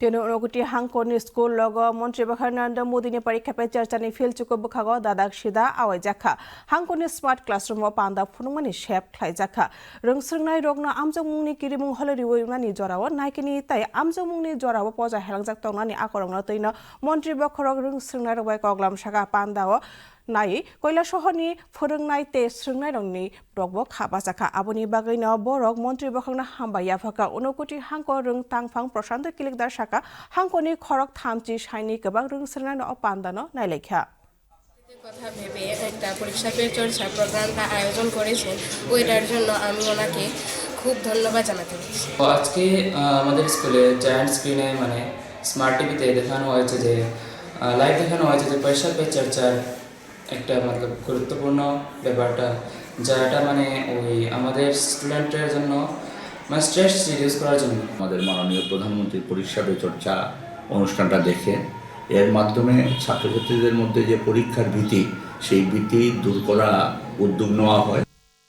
तेनो उनगुटी हांकोनी स्कूल लोगो मंत्री बखर नरेंद्र मोदी ने परीक्षा पे चर्चा ने फिल चुको बुखागो दादाक सिदा आवाय जाखा हांकोनी स्मार्ट क्लासरूम पांदा फुनुमानि शेप ख्लाय जाखा रोंस्रोंनाय रगनो आमजोंमुंनि किरिमुं हलरिवैमानि जराव नायकिनि ताय आमजोंमुंनि जराव पजा हेलांजाक तंनानि आखरंनो तैनो मंत्री बखरक रोंस्रोंनाय रबाय कग्लाम सागा पांदाओ नायै কৈলাসহरनि फोरोंनाय ते स्रोंनाय रंनि रगबो खाबा जाखा आबुनि बागैनो बरक मंत्री बखरना हामबाया फाका उनगुटी हांको रों तांफां प्रशांत किलिकदार साका हांकोनि खरक थामची साइनि गोबां रोंस्रोंनाय पांदानो नायलेखा কথা ভেবে একটা পরীক্ষা পে চর্চা প্রোগ্রামটা আয়োজন করেছেন ওইটার জন্য আমি ওনাকে খুব ধন্যবাদ জানাতে চাই। আজকে আমাদের স্কুলে জায়ান্ট স্ক্রিনে মানে স্মার্ট টিভিতে দেখানো হয়েছে যে লাইভ দেখানো হয়েছে যে পরীক্ষা পে চর্চার একটা मतलब গুরুত্বপূর্ণ ব্যাপারটা যেটা মানে ওই আমাদের স্টুডেন্টের জন্য মানে স্ট্রেস রিডিউস করার জন্য আমাদের মাননীয় প্রধানমন্ত্রীর পরীক্ষা পে চর্চা অনুষ্ঠানটা দেখে এর মাধ্যমে ছাত্রছাত্রীদের মধ্যে যে পরীক্ষার ভীতি সেই ভীতি দূর করা উদ্যোগ নেওয়া হয়।